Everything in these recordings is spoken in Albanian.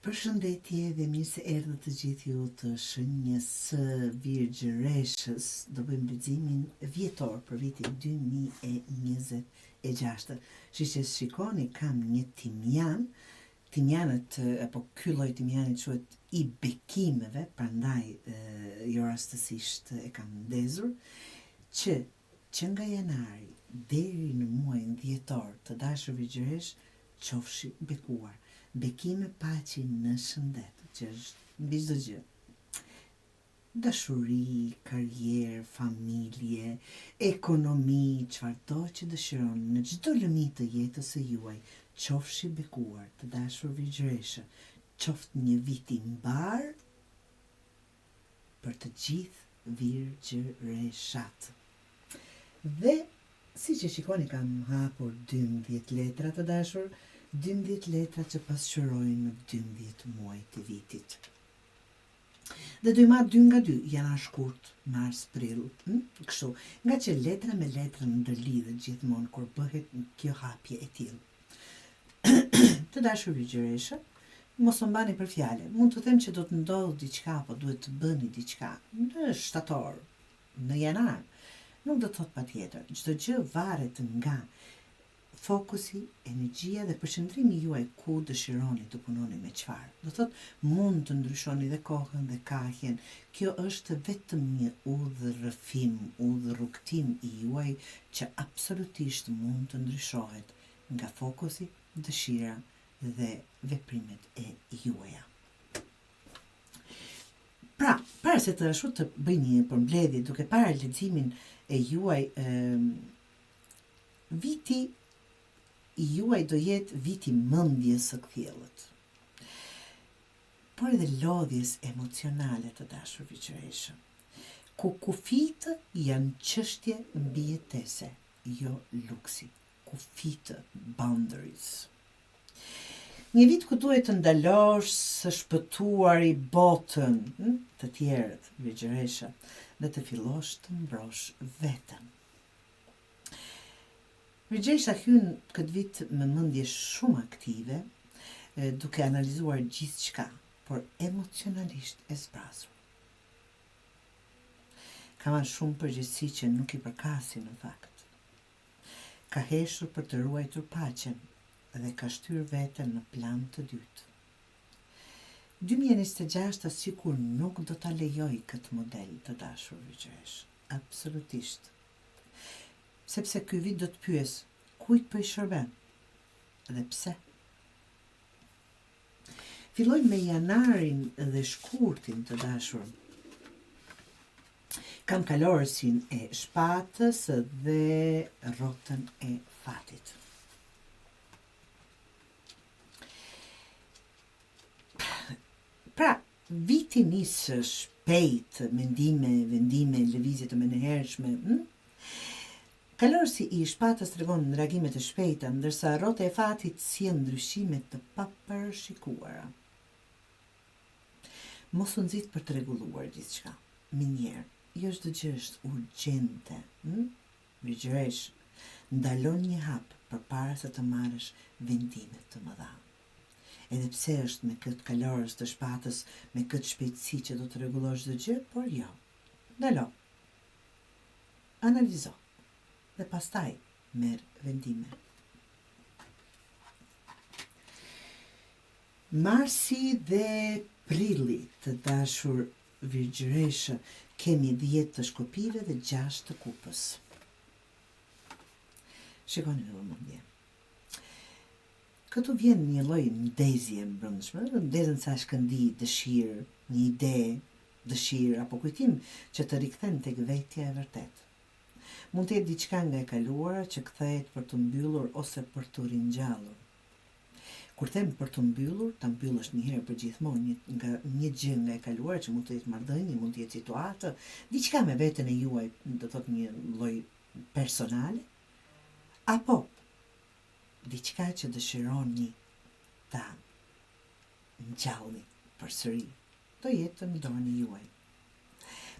Përshëndetje dhe mirë se erdhët të gjithë ju të shenjës së Virgjëreshës. Do bëjmë leximin vjetor për vitin 2026. Që shikoni, kam një timjan. Timjanët, apo ky lloj timjani quhet i bekimeve, prandaj jo rastësisht e kam ndezur, që nga janari deri në muajin dhjetor të dashur Virgjëresh qofshi bekuar. Bekime paqi në shëndet, që është mbi çdo gjë. Dashuri, karrierë, familje, ekonomi, çfarëdo që dëshiron në çdo lëmi të jetës së juaj, qofshi bekuar, të dashur Virgjëreshë. Qoftë një vit i mbar për të gjithë Virgjëreshat. Dhe si që shikoni, kam hapur 12 letra të dashur, 12 letra që pasqyrojnë në 12 muaj të vitit. Dhe do i marr 2 nga 2, janar shkurt, mars, prill, kështu, nga që letra me letra ndërlidhet gjithmonë kur bëhet kjo hapje e tillë. Të dashur Virgjëresha, mos u mbani për fjalë. Mund të them që do të ndodhë diçka, apo duhet të bëni diçka në shtator, në janar. Nuk do të thot patjetër. Çdo gjë varet nga fokusi, energjia dhe përqendrimi juaj ku dëshironi të punoni me çfarë. Do thot mund të ndryshoni dhe kohën dhe kahjen. Kjo është vetëm një udhërrëfim, udhërrugtim i juaj që absolutisht mund të ndryshohet nga fokusi, dëshira dhe veprimet e juaja. Pra, para se të ashtu të bëj një përmbledhje duke parë leximin e juaj, viti i juaj do jetë viti mendjes së kthjellët, por edhe lodhjes emocionale të dashur Virgjëreshë, ku kufijtë janë çështje mbijetese, jo luksi. Kufijtë, boundaries. Një vit ku duhet të ndalosh së shpëtuari botën, të tjerët Virgjëresha, dhe të fillosh të mbrosh veten. Virgjëresha hyn këtë vit me mendje shumë aktive, duke analizuar gjithçka, por emocionalisht e zbrasur. Ka marrë shumë përgjegjësi që nuk i përkasin në fakt. Ka heshtur për të ruajtur paqen dhe ka shtyr veten në plan të dytë. 2026 sikur nuk do ta lejoj këtë model të dashur Virgjëresh, absolutisht. Sepse ky vit do të pyes, kujt po i shërben? Dhe pse? Filloj me janarin dhe shkurtin të dashur. Kam kalorësin e shpatës dhe rrotën e fatit. Pra, viti nisë shpejt, mendime, vendime, lëvizje të menëhershme. Kalorësi i shpatës tregon reagimet e shpejta, ndërsa rrota e fatit sjell ndryshime të papërshikuara. Mos u nxit për të rregulluar gjithçka. Minjëherë, jo çdo gjë është urgjente. Virgjëresh, ndalon një hap përpara se të marrësh vendime të mëdha. Edhe pse është me këtë kalorës të shpatës, me këtë shpejtësi që do të rregullosh çdo gjë, por jo. Ndalo. Analizo. Dhe pastaj merr vendime. Marsi dhe prilli të dashur Virgjëreshë, kemi 10 të shkopive dhe 6 të kupës. Shikoni me vëmendje. Këtu vjen një lloj ndezje brendshme, ndezën sa shkëndi, dëshirë, një ide, dëshirë apo kujtim që të rikthen tek vetja e vërtet. Mund të jetë diçka nga e kaluara që kthehet për të mbyllur ose për të ringjallur. Kur them për të mbyllur, ta mbyllësh një herë për gjithmonë një gjë nga e kaluara, që mund të jetë marrëdhënie, mund të jetë situatë, diçka me veten e juaj, do thotë një lloj personale, apo diçka që dëshironi ta ngjallni përsëri, do jetë në dorën e juaj.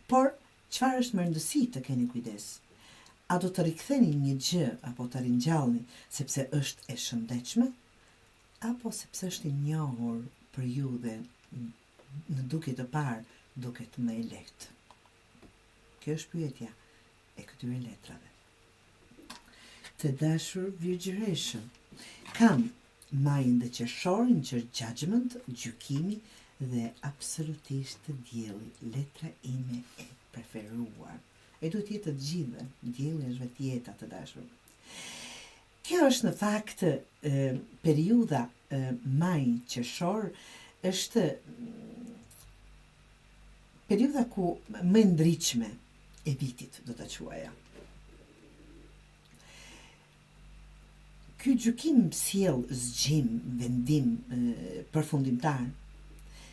Por çfarë është më rëndësi të keni kujdes? A do të riktheni një gjë apo ta ringjallni sepse është e shëndetshme, apo sepse është i njohur për ju dhe në duke të parë duket më e lehtë. Kjo është pyetja e këtyre letrave. Të dashur virgjëreshë, kam majën dhe qershorin që judgment, gjykimi dhe absolutisht të dielli, letra ime e preferuar. E duhet jetë të gjithë, dielli është vetë jeta, të dashur. Kjo është në fakt periudha maj qershor, është periudha ku më ndriçme e vitit, do ta quaja. Ky gjykim sjell zgjim, vendim përfundimtar,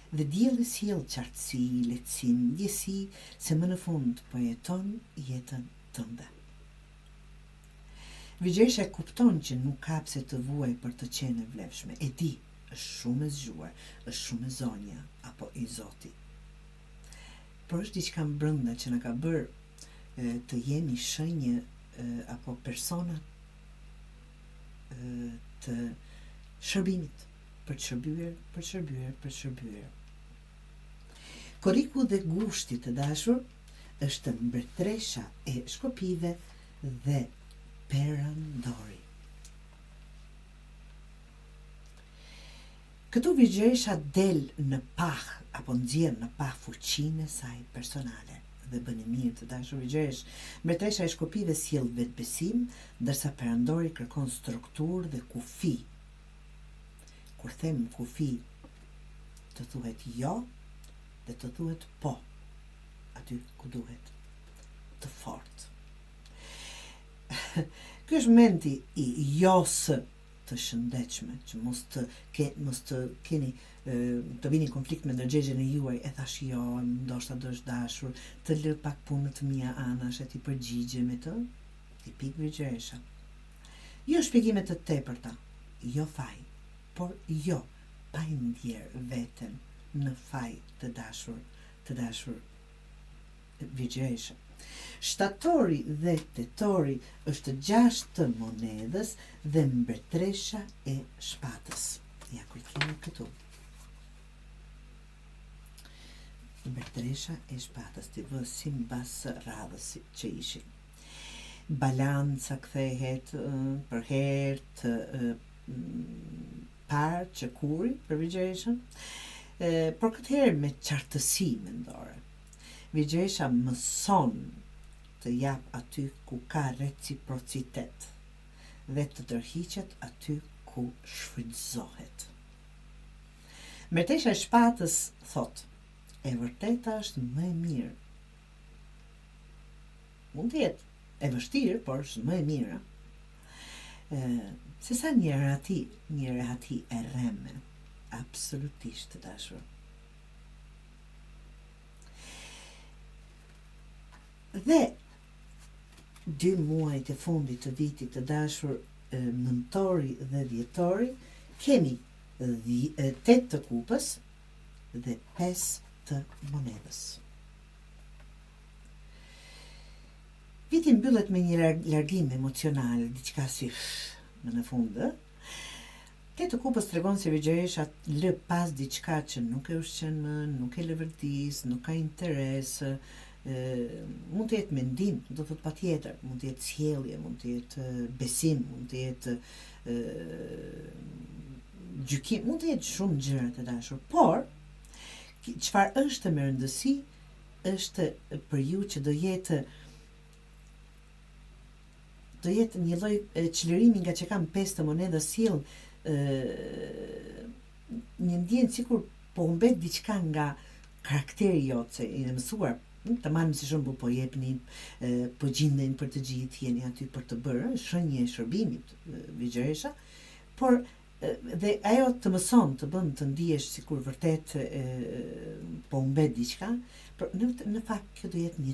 dhe dielli sjell qartësi, lehtësim, ndjesi se më në fund po jeton jetën tënde. Virgjëresha e kupton që nuk ka pse të vuaj për të qenë e vlefshme. E di, është shumë e zgjuar, është shumë e zonja apo i Zoti. Por është diçka brenda që na ka bërë të jemi shenjë apo persona të shërbimit, për të shërbyer. Koriku dhe gushti, të dashur, është mbretëresha e shkopive dhe perandori. Këtu virgjëresha del në pah, apo nxjerr në pah fuqinë e saj personale dhe bën e mirë, të dashur virgjëresh. Mbretëresha e shkopive sjell vetbesim, ndërsa perandori kërkon strukturë dhe kufi. Kur them kufi, të thuhet jo dhe të thuhet po, aty ku duhet, të fortë. Ky është momenti i josë të shëndetshme, që mos të keni të vini konflikt me ndërgjegjen e juaj, e thash jo, ndoshta do është dashur, të lë pak punët mia anash, e ti përgjigje me të, tipik virgjëresha. Jo shpjegime të tepërta, jo faj, por jo pa i ndjerë veten në faj, të dashur virgjëresha. Shtatori dhe tetori është 6 të monedhës dhe mbretëresha e shpatës. Ja kujtoni këtu. Mbretëresha e shpatës, të vë simbas radhës që ishin. Balanca kthehet për herë të parë që kuri për virgjëreshën, por këtë herë me qartësi mendore. Virgjëresha mëson të jap aty ku ka reciprocitet dhe të tërhiqet aty ku shfrytëzohet. Mbretëresha e shpatës thot, e vërteta është më e mirë. Mund të jetë e vështirë, por është më e mira. Se sa një rehati e rreme, absolutisht, të dashur. Dhe 2 muajt e fundit të vitit, të dashur, nëntori dhe dhjetori, kemi 8 të kupës dhe 5 të monedhës. Viti mbyllet me një largim emocional, diçka si më në fund. 8 të kupës tregon se virgjëresha lë pas diçka që nuk e ushqen më, nuk e lëvërdis, nuk ka interes. Mund të jetë mendim, do thot patjetër, mund të jetë sjellje, mund të jetë besim, mund të jetë gjykim, mund të jetë shumë gjëra, të dashur, por çfarë është me rëndësi është për ju që do jetë një lloj çlirimi nga që kam 5 të monedhës sjell një ndjenjë sikur po humbet diçka nga karakteri jot, se i mësuar të marrim si shembull po jepni, po gjindeni për të gjithë, jeni aty për të bërë shenjë e shërbimit, virgjëresha, por dhe ajo të mëson, të bën të ndihesh sikur vërtet po humbet diçka, por në fakt kjo do jetë një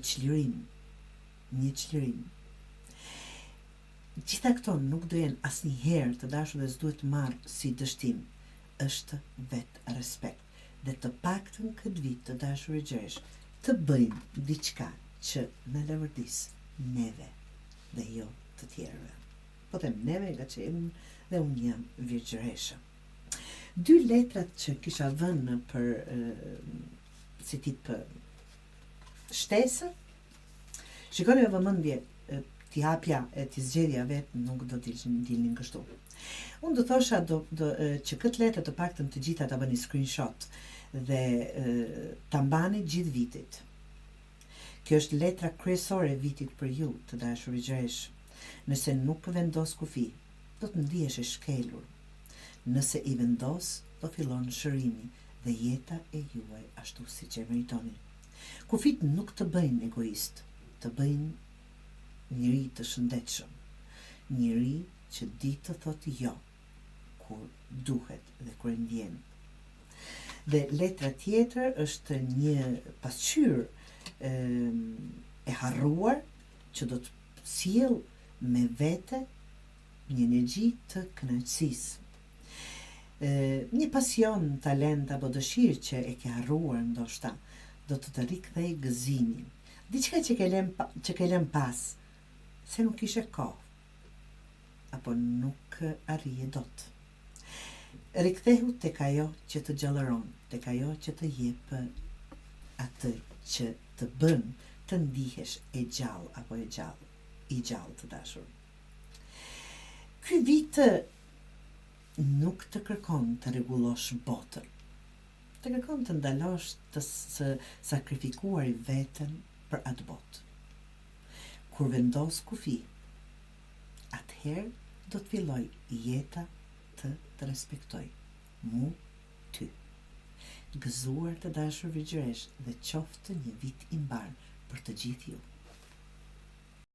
çlirim. Gjitha këto nuk do jenë asnjëherë, të dashur, dhe s'duhet marrë si dështim, është vetë respekt. Dhe të paktën këtë vit, të dashur virgjëresh, të bëjmë diçka që në lëvërdis neve dhe jo të tjerëve. Po them neve nga që dhe unë jam virgjëresha. Dy letrat që kisha vënë për si tip shtesë, shikoni me vëmendje, t'i hapja e t'i zgjedhja vetë nuk do dilnin kështu. Unë do thosha që këtë letër të paktën të gjitha ta bëni screenshot dhe ta mbani gjithë vitit. Kjo është letra kryesore e vitit për ju, të dashur i gjesh. Nëse nuk vendos kufi, do të ndihesh e shkelur. Nëse i vendos, do fillon shërimi dhe jeta e juaj ashtu siç e meritoni. Kufit nuk të bëjnë egoist, të bëjnë njëri të shëndetshëm, njëri që di të thotë jo kur duhet dhe kur e ndjen. Dhe letra tjetër është një pasqyrë e harruar që do të sjell me vete një energji të kënaqësisë. Një pasion, talent apo dëshirë që e ke harruar ndoshta do të rikthej gëzimin. Diçka që ke lënë pas, se nuk ishe kohë apo nuk arrije dot. Rikthehu tek ajo që të gjallëron, tek ajo që të jep atë që të bën të ndihesh e gjallë apo i gjallë të dashur. Ky vit nuk të kërkon të rregullosh botën. Të kërkon të ndalosh të sakrifikuar veten për atë botë. Kur vendos kufi, atëherë do të filloj jeta të respektoj. Mu, ty. Gëzuar të dashur vigjëresh dhe qoftë një vit i mbar për të gjithë ju.